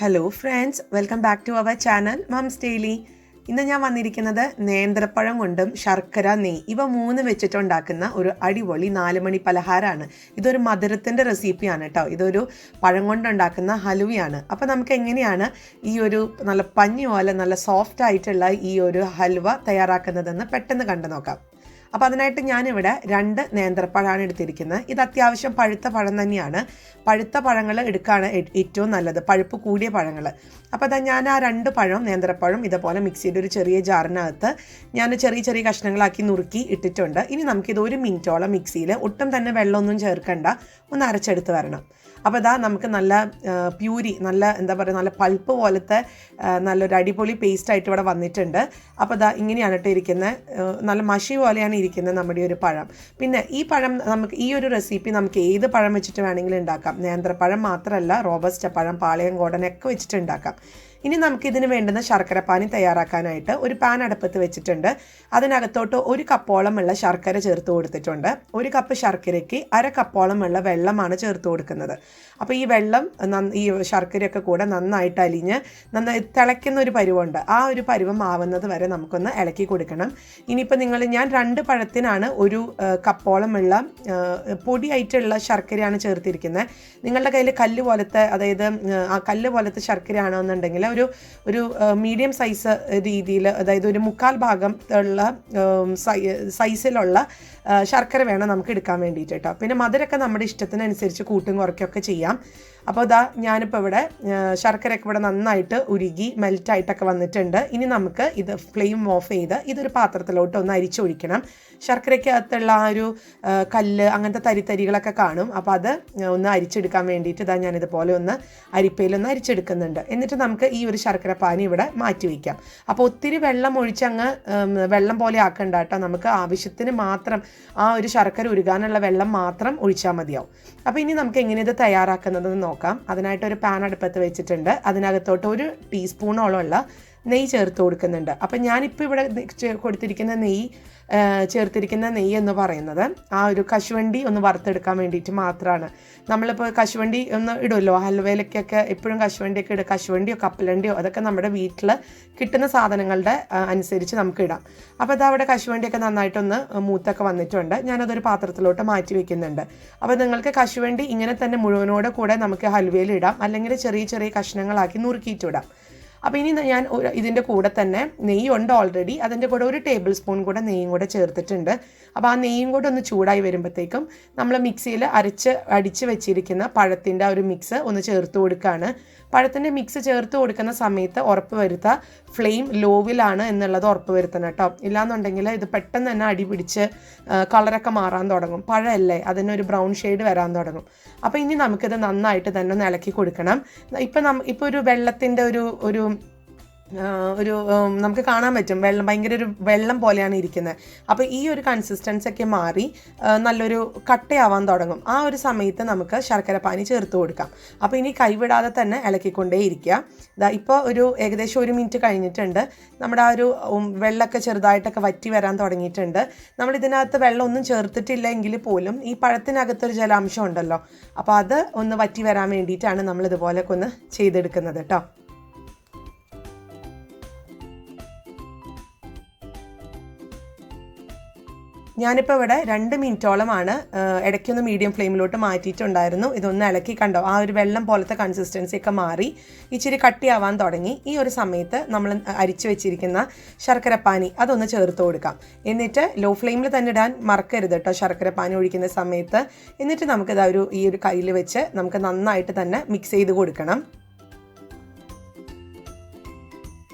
Hello friends, welcome back to our channel moms daily. ഇന്ന് ഞാൻ വന്നിരിക്കുന്നത് നേന്ത്രപ്പഴം കൊണ്ടും ശർക്കര, നെയ്യ് ഇവ മൂന്ന് വെച്ചിട്ടുണ്ടാക്കുന്ന ഒരു അടിപൊളി 4 മണി പലഹാരമാണ്. ഇതൊരു മധുരത്തിൻ്റെ റെസിപ്പിയാണ് കേട്ടോ. ഇതൊരു പഴം കൊണ്ടുണ്ടാക്കുന്ന ഹലുവയാണ്. അപ്പോൾ നമുക്ക് എങ്ങനെയാണ് ഈ ഒരു നല്ല പഞ്ഞി പോലെ നല്ല സോഫ്റ്റ് ആയിട്ടുള്ള ഈ ഒരു ഹൽവ തയ്യാറാക്കുന്നതെന്ന് പെട്ടെന്ന് കണ്ടു നോക്കാം. അപ്പോൾ അതിനായിട്ട് ഞാനിവിടെ 2 നേന്ത്രപ്പഴമാണ് എടുത്തിരിക്കുന്നത്. ഇത് അത്യാവശ്യം പഴുത്ത പഴം തന്നെയാണ്. പഴുത്ത പഴങ്ങൾ എടുക്കുകയാണ് ഏറ്റവും നല്ലത്, പഴുപ്പ് കൂടിയ പഴങ്ങൾ. അപ്പോൾ അതാ ഞാൻ ആ 2 പഴം നേന്ത്രപ്പഴം ഇതുപോലെ മിക്സിയുടെ ഒരു ചെറിയ ജാറിനകത്ത് ഞാൻ ചെറിയ ചെറിയ കഷ്ണങ്ങളാക്കി നുറുക്കി ഇട്ടിട്ടുണ്ട്. ഇനി നമുക്കിത് 1 മിനിറ്റോളം മിക്സിയിൽ ഒട്ടും തന്നെ വെള്ളമൊന്നും ചേർക്കണ്ട, ഒന്ന് അരച്ചെടുത്ത് വരണം. അപ്പോൾ ഇതാ നമുക്ക് നല്ല പ്യൂരി, നല്ല എന്താ പറയുക, നല്ല പൾപ്പ് പോലത്തെ നല്ലൊരു അടിപൊളി പേസ്റ്റായിട്ട് ഇവിടെ വന്നിട്ടുണ്ട്. അപ്പോൾ ഇതാ ഇങ്ങനെയാണ് കേട്ടോ ഇരിക്കുന്നത്, നല്ല മഷി പോലെയാണ് ഇരിക്കുന്നത് നമ്മുടെ ഒരു പഴം. പിന്നെ ഈ പഴം നമുക്ക് ഈ ഒരു റെസിപ്പി നമുക്ക് ഏത് പഴം വെച്ചിട്ട് വേണമെങ്കിലും ഉണ്ടാക്കാം. നേന്ത്രപ്പഴം മാത്രമല്ല, റോബസ്റ്റ പഴം, പാളയംകോടനൊക്കെ വെച്ചിട്ട് ഉണ്ടാക്കാം. ഇനി നമുക്കിതിന് വേണ്ടുന്ന ശർക്കരപ്പാനി തയ്യാറാക്കാനായിട്ട് ഒരു പാൻ അടുപ്പത്ത് വെച്ചിട്ടുണ്ട്. അതിനകത്തോട്ട് 1 കപ്പോളം ഉള്ള ശർക്കര ചേർത്ത് കൊടുത്തിട്ടുണ്ട്. 1 കപ്പ് ശർക്കരയ്ക്ക് 1/2 കപ്പോളം ഉള്ള വെള്ളമാണ് ചേർത്ത് കൊടുക്കുന്നത്. അപ്പോൾ ഈ വെള്ളം ഈ ശർക്കരയൊക്കെ കൂടെ നന്നായിട്ട് അലിഞ്ഞ് നന്നായി തിളയ്ക്കുന്ന ഒരു പരുവമുണ്ട്. ആ ഒരു പരുവം ആവുന്നത് വരെ നമുക്കൊന്ന് ഇളക്കി കൊടുക്കണം. ഇനിയിപ്പോൾ ഞാൻ 2 പഴത്തിനാണ് 1 കപ്പോളം ഉള്ള പൊടിയായിട്ടുള്ള ശർക്കരയാണ് ചേർത്തിരിക്കുന്നത്. നിങ്ങളുടെ കയ്യിൽ കല്ല് പോലത്തെ, അതായത് ആ കല്ല് പോലത്തെ ശർക്കരയാണോ എന്നുണ്ടെങ്കിൽ ഒരു മീഡിയം സൈസ് രീതിയിൽ, അതായത് ഒരു 1/4 ഭാഗം ഉള്ള സൈസിലുള്ള ശർക്കര വേണം നമുക്ക് എടുക്കാൻ വേണ്ടിയിട്ട് കേട്ടോ. പിന്നെ മധുരമൊക്കെ നമ്മുടെ ഇഷ്ടത്തിനനുസരിച്ച് കൂട്ടും കുറയ്ക്കുകയൊക്കെ ചെയ്യാം. അപ്പോൾ ഇതാ ഞാനിപ്പോൾ ഇവിടെ ശർക്കരയൊക്കെ ഇവിടെ നന്നായിട്ട് ഉരുകി മെൽറ്റായിട്ടൊക്കെ വന്നിട്ടുണ്ട്. ഇനി നമുക്ക് ഇത് ഫ്ലെയിം ഓഫ് ചെയ്ത് ഇതൊരു പാത്രത്തിലോട്ട് ഒന്ന് അരിച്ചൊഴിക്കണം. ശർക്കരയ്ക്കകത്തുള്ള ആ ഒരു കല്ല്, അങ്ങനത്തെ തരിതരികളൊക്കെ കാണും. അപ്പോൾ അത് ഒന്ന് അരിച്ചെടുക്കാൻ വേണ്ടിയിട്ട് ഇതാ ഞാനിതുപോലെ ഒന്ന് അരിപ്പയിലൊന്ന് അരിച്ചെടുക്കുന്നുണ്ട്. എന്നിട്ട് നമുക്ക് ഈ ഒരു ശർക്കര പാനി ഇവിടെ മാറ്റി വയ്ക്കാം. അപ്പോൾ ഒത്തിരി വെള്ളം ഒഴിച്ചങ്ങ് വെള്ളം പോലെ ആക്കണ്ട കേട്ടോ. നമുക്ക് ആവശ്യത്തിന് മാത്രം ആ ഒരു ശർക്കര ഉരുകാനുള്ള വെള്ളം മാത്രം ഒഴിച്ചാൽ മതിയാവും. അപ്പോൾ ഇനി നമുക്ക് എങ്ങനെ ഇത് തയ്യാറാക്കുന്നതെന്ന് നോക്കാം. അതിനായിട്ട് ഒരു പാൻ അടുപ്പത്ത് വെച്ചിട്ടുണ്ട്. അതിനകത്തോട്ട് 1 ടീസ്പൂണോളം ഉള്ള നെയ്യ് ചേർത്ത് കൊടുക്കുന്നുണ്ട്. അപ്പം ഞാനിപ്പോൾ ഇവിടെ ചേർത്തിരിക്കുന്ന നെയ്യ് എന്ന് പറയുന്നത് ആ ഒരു കശുവണ്ടി ഒന്ന് വറുത്തെടുക്കാൻ വേണ്ടിയിട്ട് മാത്രമാണ്. നമ്മളിപ്പോൾ കശുവണ്ടി ഒന്ന് ഇടുമല്ലോ ഹൽവയിലേക്കൊക്കെ, എപ്പോഴും കശുവണ്ടിയൊക്കെ ഇടും. കശുവണ്ടിയോ കപ്പലണ്ടിയോ അതൊക്കെ നമ്മുടെ വീട്ടിൽ കിട്ടുന്ന സാധനങ്ങളുടെ അനുസരിച്ച് നമുക്ക് ഇടാം. അപ്പോൾ അതവിടെ കശുവണ്ടിയൊക്കെ നന്നായിട്ടൊന്ന് മൂത്തൊക്കെ വന്നിട്ടുണ്ട്. ഞാനതൊരു പാത്രത്തിലോട്ട് മാറ്റി വയ്ക്കുന്നുണ്ട്. അപ്പോൾ നിങ്ങൾക്ക് കശുവണ്ടി ഇങ്ങനെ തന്നെ മുഴുവനോടെ കൂടെ നമുക്ക് ഹൽവയിൽ ഇടാം, അല്ലെങ്കിൽ ചെറിയ ചെറിയ കഷ്ണങ്ങളാക്കി നുറുക്കിയിട്ടിടാം. അപ്പോൾ ഇനി ഞാൻ ഇതിൻ്റെ കൂടെ തന്നെ നെയ്യുണ്ട് ഓൾറെഡി, അതിൻ്റെ കൂടെ 1 ടേബിൾ സ്പൂൺ കൂടെ നെയ്യും കൂടെ ചേർത്തിട്ടുണ്ട്. അപ്പോൾ ആ നെയ്യും കൂടെ ഒന്ന് ചൂടായി വരുമ്പോഴത്തേക്കും നമ്മൾ മിക്സിയിൽ അടിച്ച് വെച്ചിരിക്കുന്ന പഴത്തിൻ്റെ ഒരു മിക്സ് ഒന്ന് ചേർത്ത് കൊടുക്കുകയാണ്. പഴത്തിൻ്റെ മിക്സ് ചേർത്ത് കൊടുക്കുന്ന സമയത്ത് ഉറപ്പ് വരുത്തുക, ഫ്ലെയിം ലോവിലാണ് എന്നുള്ളത് ഉറപ്പ് വരുത്തണം കേട്ടോ. ഇല്ലാന്നുണ്ടെങ്കിൽ ഇത് പെട്ടെന്ന് തന്നെ അടി പിടിച്ച് കളറൊക്കെ മാറാൻ തുടങ്ങും. പഴമല്ലേ, അതിനൊരു ബ്രൗൺ ഷെയ്ഡ് വരാൻ തുടങ്ങും. അപ്പോൾ ഇനി നമുക്കിത് നന്നായിട്ട് തന്നെ ഒന്ന് ഇളക്കി കൊടുക്കണം. ഇപ്പോൾ ഒരു വെള്ളത്തിൻ്റെ ഒരു നമുക്ക് കാണാൻ പറ്റും, ഭയങ്കര ഒരു വെള്ളം പോലെയാണ് ഇരിക്കുന്നത്. അപ്പോൾ ഈ ഒരു കൺസിസ്റ്റൻസി ഒക്കെ മാറി നല്ലൊരു കട്ടയാവാൻ തുടങ്ങും. ആ ഒരു സമയത്ത് നമുക്ക് ശർക്കര പാനി ചേർത്ത് കൊടുക്കാം. അപ്പോൾ ഇനി കൈവിടാതെ തന്നെ ഇളക്കിക്കൊണ്ടേ ഇരിക്കുക. ഇപ്പോൾ ഏകദേശം 1 മിനിറ്റ് കഴിഞ്ഞിട്ടുണ്ട്. നമ്മുടെ ആ ഒരു വെള്ളമൊക്കെ ചെറുതായിട്ടൊക്കെ വറ്റി വരാൻ തുടങ്ങിയിട്ടുണ്ട്. നമ്മൾ ഇതിനകത്ത് വെള്ളം ഒന്നും ചേർത്തിട്ടില്ല എങ്കിൽ പോലും ഈ പഴത്തിനകത്തൊരു ജലാംശം ഉണ്ടല്ലോ, അപ്പോൾ അത് ഒന്ന് വറ്റി വരാൻ വേണ്ടിയിട്ടാണ് നമ്മൾ ഇതുപോലെയൊക്കെ ഒന്ന് ചെയ്തെടുക്കുന്നത് കേട്ടോ. ഞാനിപ്പോൾ ഇവിടെ 2 മിനിറ്റോളമാണ് ഇടയ്ക്കൊന്ന് മീഡിയം ഫ്ലെയിമിലോട്ട് മാറ്റിയിട്ടുണ്ടായിരുന്നു. ഇതൊന്ന് ഇളക്കി കണ്ടോ, ആ ഒരു വെള്ളം പോലത്തെ കൺസിസ്റ്റൻസി ഒക്കെ മാറി ഇച്ചിരി കട്ടിയാവാൻ തുടങ്ങി. ഈ ഒരു സമയത്ത് നമ്മൾ അരിച്ചു വെച്ചിരിക്കുന്ന ശർക്കരപ്പാനി അതൊന്ന് ചേർത്ത് കൊടുക്കാം. എന്നിട്ട് ലോ ഫ്ലെയിമിൽ തന്നെ ഇടാൻ മറക്കരുത് കേട്ടോ ശർക്കരപ്പാനി ഒഴിക്കുന്ന സമയത്ത്. എന്നിട്ട് നമുക്കിത് ഈ ഒരു കയ്യിൽ വെച്ച് നമുക്ക് നന്നായിട്ട് തന്നെ മിക്സ് ചെയ്ത് കൊടുക്കണം.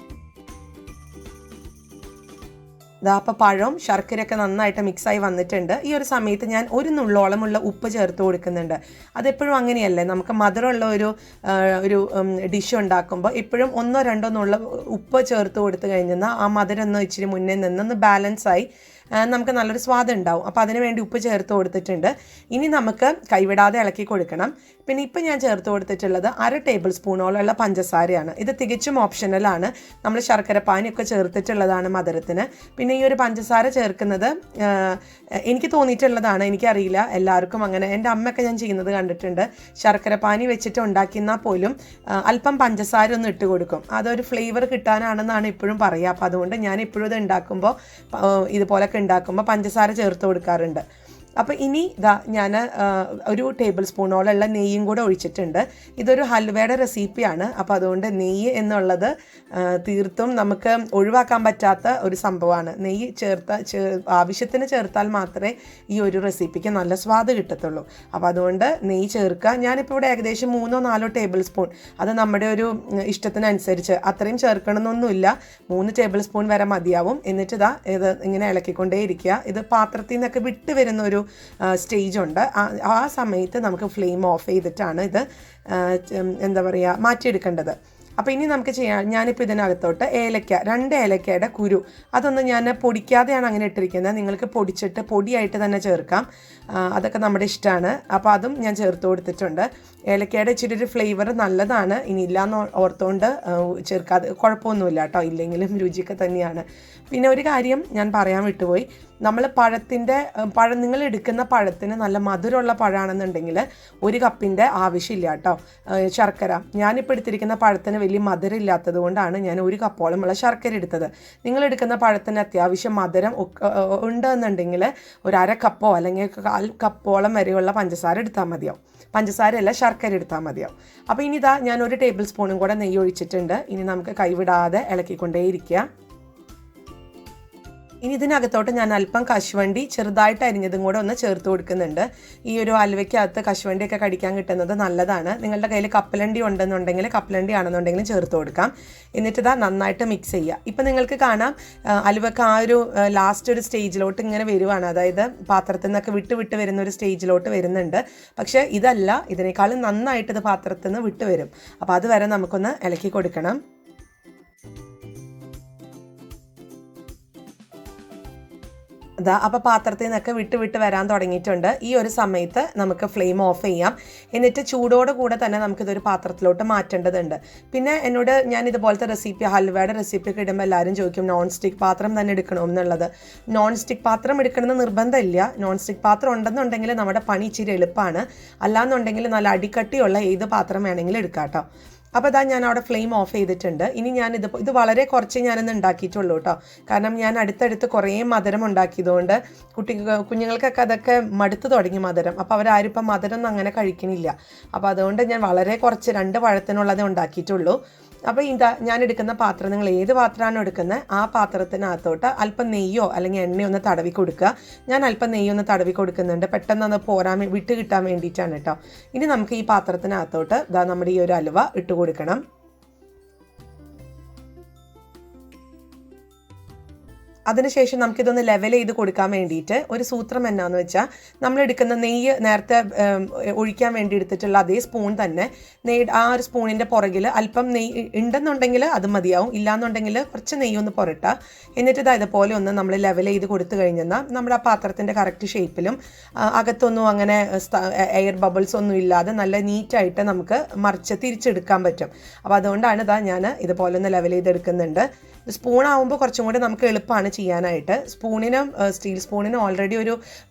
അപ്പോൾ പഴവും ശർക്കരയൊക്കെ നന്നായിട്ട് മിക്സായി വന്നിട്ടുണ്ട്. ഈ ഒരു സമയത്ത് ഞാൻ 1 നുള്ളോളമുള്ള ഉപ്പ് ചേർത്ത് കൊടുക്കുന്നുണ്ട്. അതെപ്പോഴും അങ്ങനെയല്ലേ, നമുക്ക് മധുരമുള്ള ഒരു ഡിഷ് ഉണ്ടാക്കുമ്പോൾ എപ്പോഴും 1 2 നുള്ള ഉപ്പ് ചേർത്ത് കൊടുത്തു കഴിഞ്ഞാൽ ആ മധുരം ഒന്ന് ഇച്ചിരി മുന്നേ നിന്നൊന്ന് ബാലൻസായി നമുക്ക് നല്ലൊരു സ്വാദം ഉണ്ടാവും. അപ്പോൾ അതിന് വേണ്ടി ഉപ്പ് ചേർത്ത് കൊടുത്തിട്ടുണ്ട്. ഇനി നമുക്ക് കൈവിടാതെ ഇളക്കി കൊടുക്കണം. പിന്നെ ഇപ്പം ഞാൻ ചേർത്ത് കൊടുത്തിട്ടുള്ളത് 1/2 ടേബിൾ സ്പൂണോളമുള്ള പഞ്ചസാരയാണ്. ഇത് തികച്ചും ഓപ്ഷണലാണ്. നമ്മൾ ശർക്കര പാനിയൊക്കെ ചേർത്തിട്ടുള്ളതാണ് മധുരത്തിന്. പിന്നെ പിന്നെ ഈ ഒരു പഞ്ചസാര ചേർക്കുന്നത് എനിക്ക് തോന്നിയിട്ടുള്ളതാണ്, എനിക്കറിയില്ല എല്ലാവർക്കും അങ്ങനെ. എൻ്റെ അമ്മയൊക്കെ ഞാൻ ചെയ്യുന്നത് കണ്ടിട്ടുണ്ട്. ശർക്കര പാനി വെച്ചിട്ട് ഉണ്ടാക്കിയെന്നാൽ പോലും അല്പം പഞ്ചസാര ഒന്ന് ഇട്ട് കൊടുക്കും. അതൊരു ഫ്ലേവർ കിട്ടാനാണെന്നാണ് ഇപ്പോഴും പറയുക. അപ്പോൾ അതുകൊണ്ട് ഞാൻ ഇപ്പോഴും ഇത് ഉണ്ടാക്കുമ്പോൾ, ഇതുപോലൊക്കെ ഉണ്ടാക്കുമ്പോൾ പഞ്ചസാര ചേർത്ത് കൊടുക്കാറുണ്ട്. അപ്പോൾ ഇനി ഞാൻ ഒരു ടേബിൾ സ്പൂണോളമുള്ള നെയ്യും കൂടെ ഒഴിച്ചിട്ടുണ്ട്. ഇതൊരു ഹൽവയുടെ റെസിപ്പിയാണ്. അപ്പോൾ അതുകൊണ്ട് നെയ്യ് എന്നുള്ളത് തീർത്തും നമുക്ക് ഒഴിവാക്കാൻ പറ്റാത്ത ഒരു സംഭവമാണ്. നെയ്യ് ആവശ്യത്തിന് ചേർത്താൽ മാത്രമേ ഈ ഒരു റെസിപ്പിക്ക് നല്ല സ്വാദ് കിട്ടത്തുള്ളൂ. അപ്പോൾ അതുകൊണ്ട് നെയ്യ് ചേർക്കുക. ഞാനിപ്പോൾ ഇവിടെ ഏകദേശം 3-4 ടേബിൾ സ്പൂൺ, അത് നമ്മുടെ ഒരു ഇഷ്ടത്തിനനുസരിച്ച്, അത്രയും ചേർക്കണമെന്നൊന്നുമില്ല, 3 ടേബിൾ സ്പൂൺ വരെ മതിയാവും. എന്നിട്ട് ഇത് ഇങ്ങനെ ഇളക്കിക്കൊണ്ടേയിരിക്കുക. ഇത് പാത്രത്തിൽ നിന്നൊക്കെ വിട്ട് വരുന്ന ഒരു സ്റ്റേജ് ഉണ്ട്. ആ സമയത്ത് നമുക്ക് ഫ്ലെയിം ഓഫ് ചെയ്തിട്ടാണ് ഇത് എന്താ പറയുക മാറ്റിയെടുക്കേണ്ടത്. അപ്പോൾ ഇനി നമുക്ക് ചെയ്യാം. ഞാനിപ്പോൾ ഇതിനകത്തോട്ട് 2 ഏലക്കയുടെ കുരു, അതൊന്നും ഞാൻ പൊടിക്കാതെയാണ് അങ്ങനെ ഇട്ടിരിക്കുന്നത്. നിങ്ങൾക്ക് പൊടിച്ചിട്ട് പൊടിയായിട്ട് തന്നെ ചേർക്കാം, അതൊക്കെ നമ്മുടെ ഇഷ്ടമാണ്. അപ്പോൾ അതും ഞാൻ ചേർത്ത് കൊടുത്തിട്ടുണ്ട്. ഏലക്കയുടെ ഇച്ചിരി ഒരു ഫ്ലേവർ നല്ലതാണ്. ഇനി ഇല്ലയെന്ന് ഓർത്തുകൊണ്ട് ചേർക്കാതെ കുഴപ്പമൊന്നുമില്ല കേട്ടോ, ഇല്ലെങ്കിലും രുചിയൊക്കെ തന്നെയാണ്. പിന്നെ ഒരു കാര്യം ഞാൻ പറയാൻ വിട്ടുപോയി. നമ്മൾ നിങ്ങൾ എടുക്കുന്ന പഴത്തിന് നല്ല മധുരമുള്ള പഴമാണെന്നുണ്ടെങ്കിൽ 1 കപ്പിൻ്റെ ആവശ്യമില്ല കേട്ടോ ശർക്കര. ഞാനിപ്പോൾ എടുത്തിരിക്കുന്ന പഴത്തിന് വലിയ മധുരം ഇല്ലാത്തത് കൊണ്ടാണ് ഞാൻ 1 കപ്പോളമുള്ള ശർക്കര എടുത്തത്. നിങ്ങളെടുക്കുന്ന പഴത്തിന് അത്യാവശ്യം മധുരം ഉണ്ടെന്നുണ്ടെങ്കിൽ ഒരു 1/2 കപ്പോ അല്ലെങ്കിൽ 1/4 കപ്പോളം വരെയുള്ള പഞ്ചസാര എടുത്താൽ മതിയാവും. പഞ്ചസാരയല്ല, ശർക്കര എടുത്താൽ മതിയാവും. അപ്പോൾ ഇനി ഞാൻ 1 ടേബിൾ സ്പൂണും കൂടെ നെയ്യ് ഒഴിച്ചിട്ടുണ്ട്. ഇനി നമുക്ക് കൈവിടാതെ ഇളക്കിക്കൊണ്ടേയിരിക്കുക. ഇനി ഇതിനകത്തോട്ട് ഞാൻ അല്പം കശുവണ്ടി ചെറുതായിട്ട് അരിഞ്ഞതും കൂടെ ഒന്ന് ചേർത്ത് കൊടുക്കുന്നുണ്ട്. ഈ ഒരു ഹൽവയ്ക്കകത്ത് കശുവണ്ടിയൊക്കെ കടിക്കാൻ കിട്ടുന്നത് നല്ലതാണ്. നിങ്ങളുടെ കയ്യിൽ കപ്പലണ്ടി ഉണ്ടെന്നുണ്ടെങ്കിൽ കപ്പലണ്ടി ആണെന്നുണ്ടെങ്കിലും ചേർത്ത് കൊടുക്കാം. എന്നിട്ട് നന്നായിട്ട് മിക്സ് ചെയ്യുക. ഇപ്പം നിങ്ങൾക്ക് കാണാം ഹൽവയ്ക്ക് ആ ഒരു ലാസ്റ്റ് ഒരു സ്റ്റേജിലോട്ട് ഇങ്ങനെ വരുവാണ്. അതായത് പാത്രത്തിൽ നിന്നൊക്കെ വിട്ട് വരുന്ന ഒരു സ്റ്റേജിലോട്ട് വരുന്നുണ്ട്. പക്ഷേ ഇതല്ല, ഇതിനേക്കാളും നന്നായിട്ട് ഇത് പാത്രത്തിൽ നിന്ന് വിട്ട് വരും. അപ്പോൾ അതുവരെ നമുക്കൊന്ന് ഇളക്കി കൊടുക്കണം. അപ്പോൾ പാത്രത്തിൽ നിന്നൊക്കെ വിട്ട് വരാൻ തുടങ്ങിയിട്ടുണ്ട്. ഈ ഒരു സമയത്ത് നമുക്ക് ഫ്ലെയിം ഓഫ് ചെയ്യാം. എന്നിട്ട് ചൂടോട് കൂടെ തന്നെ നമുക്കിതൊരു പാത്രത്തിലോട്ട് മാറ്റേണ്ടതുണ്ട്. പിന്നെ ഞാൻ ഇതുപോലത്തെ റെസിപ്പി, ഹൽവയുടെ റെസിപ്പിയൊക്കെ ഇടുമ്പോൾ എല്ലാവരും ചോദിക്കും നോൺ സ്റ്റിക്ക് പാത്രം തന്നെ എടുക്കണമെന്നുള്ളത്. നോൺ സ്റ്റിക്ക് പാത്രം എടുക്കണമെന്ന് നിർബന്ധമില്ല. നോൺ സ്റ്റിക്ക് പാത്രം ഉണ്ടെന്നുണ്ടെങ്കിൽ നമ്മുടെ പണി ഇച്ചിരി എളുപ്പമാണ്. അല്ലാന്നുണ്ടെങ്കിൽ നല്ല അടിക്കട്ടിയുള്ള ഏത് പാത്രം വേണമെങ്കിലും എടുക്കാം കേട്ടോ. അപ്പോൾ ഞാൻ അവിടെ ഫ്ലെയിം ഓഫ് ചെയ്തിട്ടുണ്ട്. ഇനി ഇത് വളരെ കുറച്ച് ഞാനിന്ന് ഉണ്ടാക്കിയിട്ടുള്ളൂ കേട്ടോ. കാരണം ഞാൻ അടുത്തടുത്ത് കുറേ മധുരം ഉണ്ടാക്കിയതുകൊണ്ട് കുഞ്ഞുങ്ങൾക്കൊക്കെ അതൊക്കെ മടുത്ത് തുടങ്ങി മധുരം. അപ്പോൾ അവരാരും ഇപ്പം മധുരം ഒന്നും അങ്ങനെ കഴിക്കണില്ല. അപ്പോൾ അതുകൊണ്ട് ഞാൻ വളരെ കുറച്ച് 2 പഴത്തിനുള്ളതേ ഉണ്ടാക്കിയിട്ടുള്ളൂ. അപ്പോൾ ഞാൻ എടുക്കുന്ന പാത്രം, നിങ്ങൾ ഏത് പാത്രമാണോ എടുക്കുന്നത് ആ പാത്രത്തിനകത്തോട്ട് അല്പം നെയ്യോ അല്ലെങ്കിൽ എണ്ണയോ ഒന്ന് തടവി കൊടുക്കുക. ഞാൻ അല്പം നെയ്യൊന്ന് തടവി കൊടുക്കുന്നുണ്ട്, പെട്ടെന്ന് വിട്ട് കിട്ടാൻ വേണ്ടിയിട്ടാണ് കേട്ടോ. ഇനി നമുക്ക് ഈ പാത്രത്തിനകത്തോട്ട് നമ്മുടെ ഈ ഒരു ഹൽവ ഇട്ട് കൊടുക്കണം. അതിനുശേഷം നമുക്കിതൊന്ന് ലെവൽ ചെയ്ത് കൊടുക്കാൻ വേണ്ടിയിട്ട് ഒരു സൂത്രം എന്നാന്ന് വെച്ചാൽ, നമ്മൾ എടുക്കുന്ന നെയ്യ് നേരത്തെ ഒഴിക്കാൻ വേണ്ടി എടുത്തിട്ടുള്ള അതേ സ്പൂൺ തന്നെ ആ ഒരു സ്പൂണിൻ്റെ പുറകിൽ അല്പം നെയ്യ് ഉണ്ടെന്നുണ്ടെങ്കിൽ അത് മതിയാവും, ഇല്ലാന്നുണ്ടെങ്കിൽ കുറച്ച് നെയ്യൊന്ന് പുരട്ടുക. എന്നിട്ട് ഇതുപോലെ ഒന്ന് നമ്മൾ ലെവൽ ചെയ്ത് കൊടുത്തു കഴിഞ്ഞാൽ നമ്മുടെ ആ പാത്രത്തിൻ്റെ കറക്റ്റ് ഷേപ്പിലും അകത്തൊന്നും അങ്ങനെ എയർ ബബിൾസ് ഒന്നും ഇല്ലാതെ നല്ല നീറ്റായിട്ട് നമുക്ക് മറിച്ച് തിരിച്ചെടുക്കാൻ പറ്റും. അപ്പോൾ അതുകൊണ്ടാണ് ഞാൻ ഇതുപോലെ ഒന്ന് ലെവൽ ചെയ്തെടുക്കുന്നുണ്ട്. സ്പൂണാവുമ്പോൾ കുറച്ചും കൂടി നമുക്ക് എളുപ്പമാണ് ചെയ്യാനായിട്ട്. സ്റ്റീൽ സ്പൂണിന് ഓൾറെഡി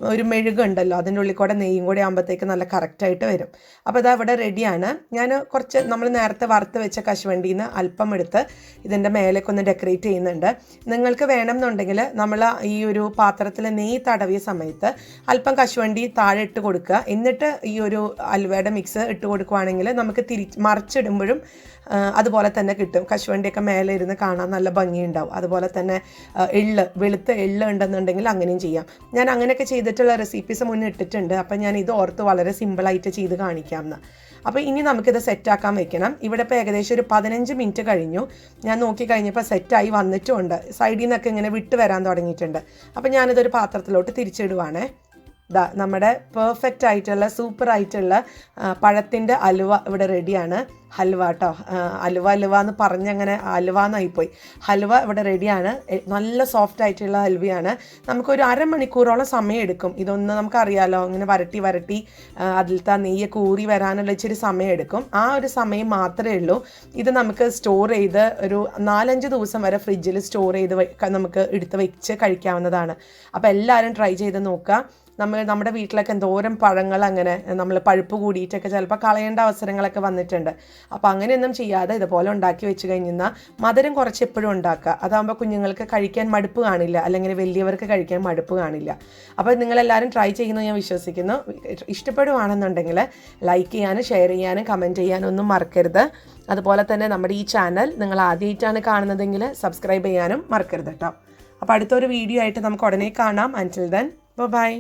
ഒരു മെഴുകുണ്ടല്ലോ, അതിൻ്റെ ഉള്ളിൽ കൂടെ നെയ്യും കൂടി ആകുമ്പോഴത്തേക്ക് നല്ല കറക്റ്റായിട്ട് വരും. അപ്പോൾ ഇവിടെ റെഡിയാണ്. ഞാൻ നമ്മൾ നേരത്തെ വറുത്ത് വെച്ച കശുവണ്ടിയിൽ നിന്ന് അല്പം എടുത്ത് ഇതിൻ്റെ മേലേക്ക് ഒന്ന് ഡെക്കറേറ്റ് ചെയ്യുന്നുണ്ട്. നിങ്ങൾക്ക് വേണമെന്നുണ്ടെങ്കിൽ നമ്മൾ ഈ ഒരു പാത്രത്തിൽ നെയ്യ് തടവിയ സമയത്ത് അല്പം കശുവണ്ടി താഴെ ഇട്ട് കൊടുക്കുക. എന്നിട്ട് ഈ ഒരു ഹൽവയുടെ മിക്സ് ഇട്ട് കൊടുക്കുകയാണെങ്കിൽ നമുക്ക് മറിച്ചിടുമ്പോഴും അതുപോലെ തന്നെ കിട്ടും. കശുവണ്ടിയൊക്കെ മേലെ ഇരുന്ന് കാണാൻ നല്ല ഭംഗിയുണ്ടാവും. അതുപോലെ തന്നെ വെളുത്ത എള്ള് ഉണ്ടെന്നുണ്ടെങ്കിൽ അങ്ങനെയും ചെയ്യാം. ഞാൻ അങ്ങനെയൊക്കെ ചെയ്തിട്ടുള്ള റെസിപ്പീസ് മുന്നേ ഇട്ടിട്ടുണ്ട്. അപ്പം ഞാൻ ഇത് ഓർത്ത് വളരെ സിമ്പിളായിട്ട് ചെയ്ത് കാണിക്കാമെന്ന്. അപ്പോൾ ഇനി നമുക്കിത് സെറ്റാക്കാൻ വെക്കണം. ഇവിടെ ഇപ്പോൾ ഏകദേശം ഒരു 15 മിനിറ്റ് കഴിഞ്ഞു. ഞാൻ നോക്കി കഴിഞ്ഞപ്പോൾ സെറ്റായി വന്നിട്ടുമുണ്ട്. സൈഡിൽ നിന്നൊക്കെ ഇങ്ങനെ വിട്ട് വരാൻ തുടങ്ങിയിട്ടുണ്ട്. അപ്പോൾ ഞാനിതൊരു പാത്രത്തിലോട്ട് തിരിച്ചിടുവാണേ. നമ്മുടെ പെർഫെക്റ്റ് ആയിട്ടുള്ള സൂപ്പർ ആയിട്ടുള്ള പഴത്തിൻ്റെ അലുവ ഇവിടെ റെഡിയാണ്. ഹൽവ കേട്ടോ, അലുവ എന്ന് പറഞ്ഞങ്ങനെ അലുവ എന്നായിപ്പോയി. ഹൽവ ഇവിടെ റെഡിയാണ്. നല്ല സോഫ്റ്റ് ആയിട്ടുള്ള ഹൽവയാണ്. നമുക്കൊരു അരമണിക്കൂറോളം സമയം എടുക്കും. ഇതൊന്ന് നമുക്കറിയാലോ, ഇങ്ങനെ വരട്ടി അതിലത്തെ നെയ്യൊക്കെ ഊറി വരാനുള്ള ഇച്ചിരി സമയം എടുക്കും. ആ ഒരു സമയം മാത്രമേ ഉള്ളൂ. ഇത് നമുക്ക് സ്റ്റോർ ചെയ്ത് ഒരു 4-5 ദിവസം വരെ ഫ്രിഡ്ജിൽ സ്റ്റോർ ചെയ്ത് നമുക്ക് എടുത്ത് വെച്ച് കഴിക്കാവുന്നതാണ്. അപ്പോൾ എല്ലാവരും ട്രൈ ചെയ്ത് നോക്കുക. നമ്മുടെ വീട്ടിലൊക്കെ എന്തോരം പഴങ്ങൾ അങ്ങനെ നമ്മൾ പഴുപ്പ് കൂടിയിട്ടൊക്കെ ചിലപ്പോൾ കളയേണ്ട അവസരങ്ങളൊക്കെ വന്നിട്ടുണ്ട്. അപ്പോൾ അങ്ങനെയൊന്നും ചെയ്യാതെ ഇതുപോലെ ഉണ്ടാക്കി വെച്ച് കഴിഞ്ഞാൽ മധുരം കുറച്ച് എപ്പോഴും ഉണ്ടാക്കുക. അതാകുമ്പോൾ കുഞ്ഞുങ്ങൾക്ക് കഴിക്കാൻ മടുപ്പ് കാണില്ല, അല്ലെങ്കിൽ വലിയവർക്ക് കഴിക്കാൻ മടുപ്പ് കാണില്ല. അപ്പോൾ നിങ്ങളെല്ലാവരും ട്രൈ ചെയ്യുന്നു ഞാൻ വിശ്വസിക്കുന്നു. ഇഷ്ടപ്പെടുവാണെന്നുണ്ടെങ്കിൽ ലൈക്ക് ചെയ്യാനും ഷെയർ ചെയ്യാനും കമൻറ്റ് ചെയ്യാനും ഒന്നും മറക്കരുത്. അതുപോലെ തന്നെ നമ്മുടെ ഈ ചാനൽ നിങ്ങൾ ആദ്യമായിട്ടാണ് കാണുന്നതെങ്കിൽ സബ്സ്ക്രൈബ് ചെയ്യാനും മറക്കരുത് കേട്ടോ. അപ്പോൾ അടുത്തൊരു വീഡിയോ ആയിട്ട് നമുക്ക് ഉടനെ കാണാം. അൻറ്റിൽ ദെൻ ബൈ.